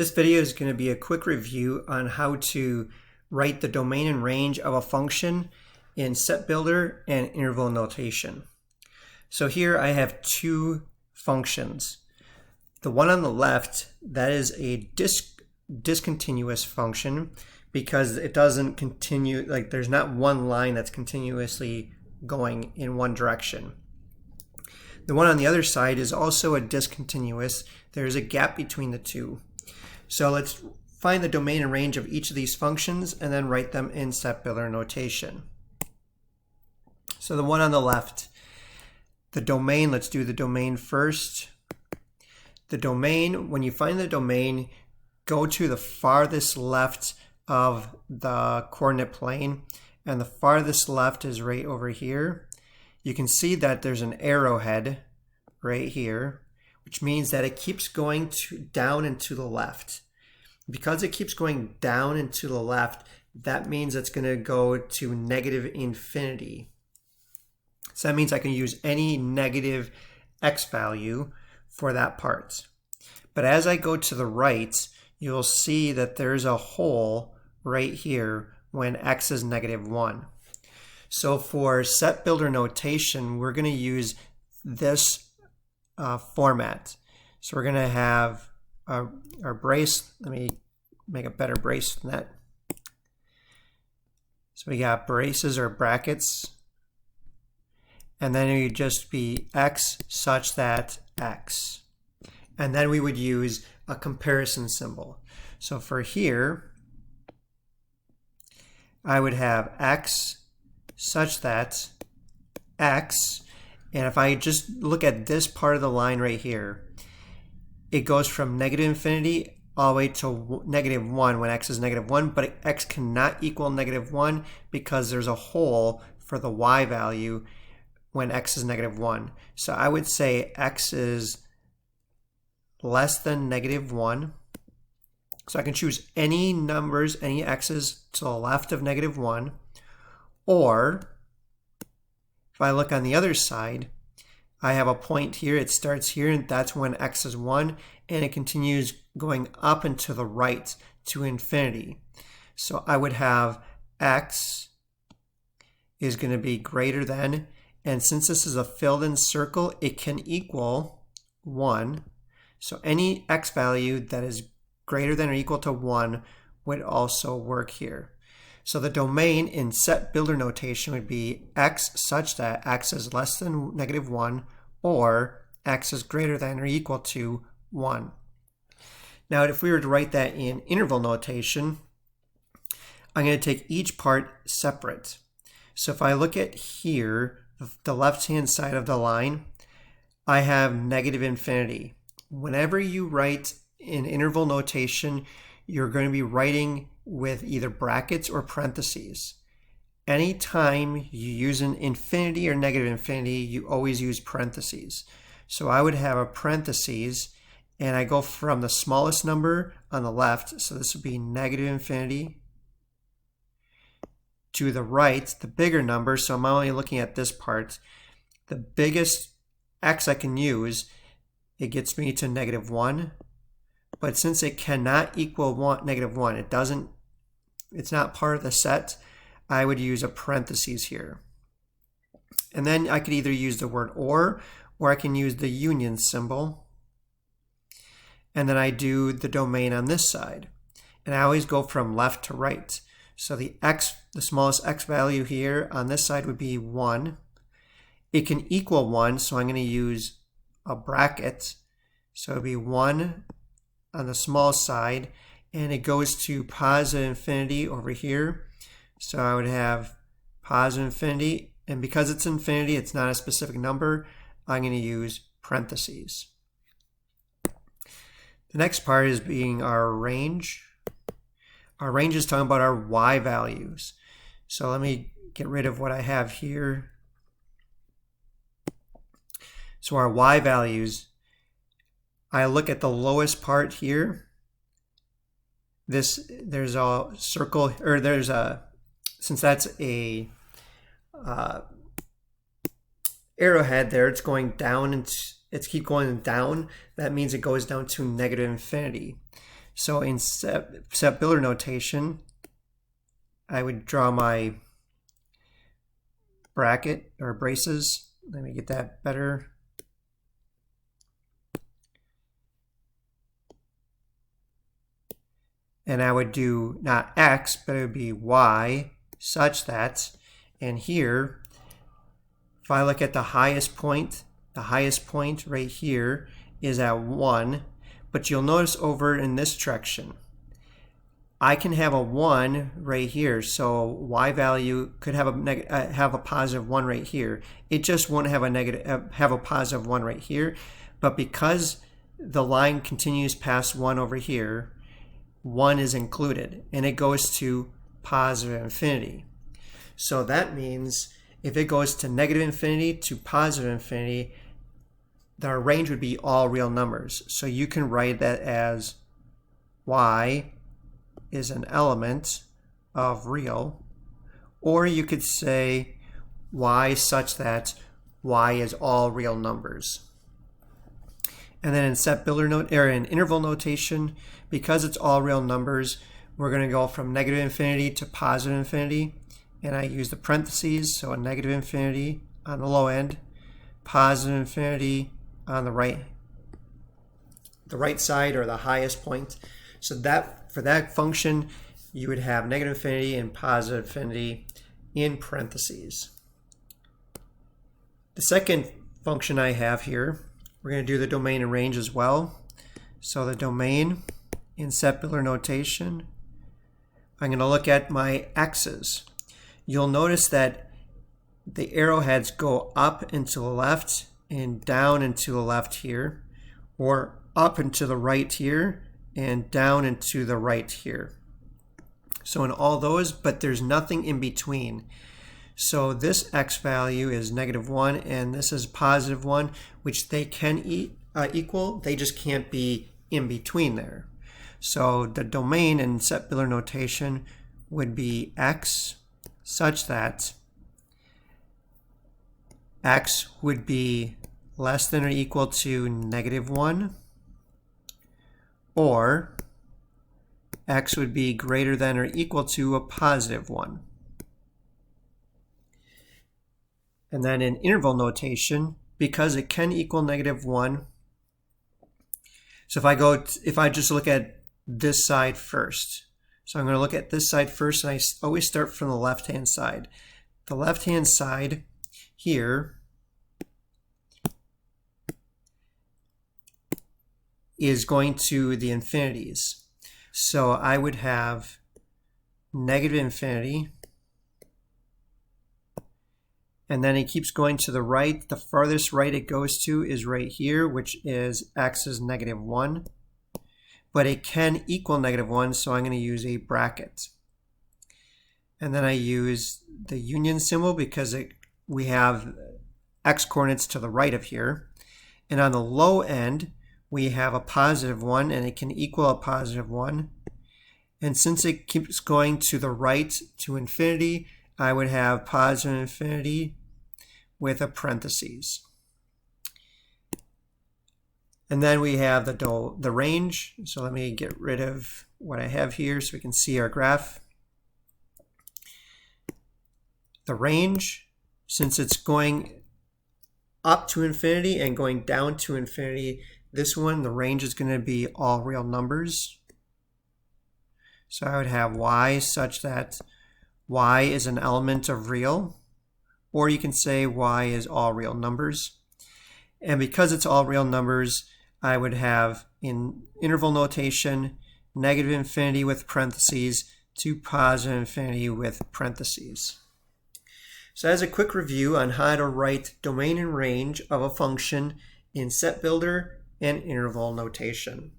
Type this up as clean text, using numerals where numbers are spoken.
This video is going to be a quick review on how to write the domain and range of a function in set builder and interval notation. So here I have two functions. The one on the left, that is a discontinuous function because it doesn't continue, like there's not one line that's continuously going in one direction. The one on the other side is also a discontinuous. There's a gap between the two. So let's find the domain and range of each of these functions and then write them in set builder notation. So the one on the left, the domain, let's do the domain first. The domain, when you find the domain, go to the farthest left of the coordinate plane, and the farthest left is right over here. You can see that there's an arrowhead right here, which means that it keeps going down and to the left. Because it keeps going down and to the left, that means it's going to go to negative infinity. So that means I can use any negative x value for that part. But as I go to the right, you'll see that there's a hole right here when x is -1. So for set builder notation, we're going to use this format. So we're going to have our brace. Let me make a better brace than that. So we got braces or brackets. And then it would just be x such that x. And then we would use a comparison symbol. So for here, I would have x such that x, and if I just look at this part of the line right here, it goes from negative infinity all the way to -1 when x is -1, but x cannot equal -1 because there's a hole for the y value when x is -1. So I would say x is less than -1. So I can choose any numbers, any x's to the left of -1. Or if I look on the other side, I have a point here. It starts here, and that's when x is 1, and it continues going up and to the right to infinity. So I would have x is going to be greater than, and since this is a filled in circle, it can equal 1. So any x value that is greater than or equal to 1 would also work here. So the domain in set builder notation would be x such that x is less than -1 or x is greater than or equal to 1. Now if we were to write that in interval notation, I'm going to take each part separate. So if I look at here, the left-hand side of the line, I have negative infinity. Whenever you write in interval notation, you're going to be writing with either brackets or parentheses. Anytime you use an infinity or negative infinity, you always use parentheses. So I would have a parentheses, and I go from the smallest number on the left, so this would be negative infinity, to the right, the bigger number, so I'm only looking at this part. The biggest x I can use, it gets me to -1. But since it cannot equal -1, it's not part of the set, I would use a parentheses here. And then I could either use the word or I can use the union symbol. And then I do the domain on this side. And I always go from left to right. So the smallest x value here on this side would be 1. It can equal 1, so I'm going to use a bracket. So it would be 1 on the small side, and it goes to positive infinity over here. So I would have positive infinity, and because it's infinity, it's not a specific number, I'm going to use parentheses. The next part is being our range. Our range is talking about our y values. So let me get rid of what I have here. So our y values, I look at the lowest part here. There's a circle, or since that's a arrowhead there, it's going down and it's keep going down. That means it goes down to negative infinity. So in set builder notation, I would draw my bracket or braces. Let me get that better. And I would do not x, but it would be y, such that, and here, if I look at the highest point right here is at 1, but you'll notice over in this direction, I can have a 1 right here, so y value could have a positive 1 right here. It just won't have a positive 1 right here, but because the line continues past 1 over here, 1 is included, and it goes to positive infinity. So that means if it goes to negative infinity to positive infinity, the range would be all real numbers. So you can write that as y is an element of real, or you could say y such that y is all real numbers. And then in set builder note or in interval notation, because it's all real numbers, we're going to go from negative infinity to positive infinity, and I use the parentheses, so a negative infinity on the low end, positive infinity on the right side or the highest point. So that for that function, you would have negative infinity and positive infinity in parentheses. The second function I have here, we're going to do the domain and range as well. So the domain in set builder notation, I'm going to look at my x's. You'll notice that the arrowheads go up and to the left and down and to the left here, or up and to the right here and down and to the right here. So in all those, but there's nothing in between. So this x value is -1 and this is +1, which they can equal, they just can't be in between there. So the domain in set builder notation would be x such that x would be less than or equal to -1, or x would be greater than or equal to a +1. And then in interval notation, because it can equal -1, so if I just look at this side first, so I'm going to look at this side first, and I always start from the left-hand side. The left-hand side here is going to the infinities. So I would have -infinity, and then it keeps going to the right. The farthest right it goes to is right here, which is x is -1. But it can equal -1, so I'm going to use a bracket. And then I use the union symbol because we have x coordinates to the right of here. And on the low end, we have a +1, and it can equal a +1. And since it keeps going to the right to infinity, I would have positive infinity with a parentheses. And then we have the range. So let me get rid of what I have here so we can see our graph. The range, since it's going up to infinity and going down to infinity, this one, the range is going to be all real numbers. So I would have y such that y is an element of real, or you can say y is all real numbers. And because it's all real numbers, I would have in interval notation -infinity with parentheses to positive infinity with parentheses. So as a quick review on how to write domain and range of a function in set builder and interval notation.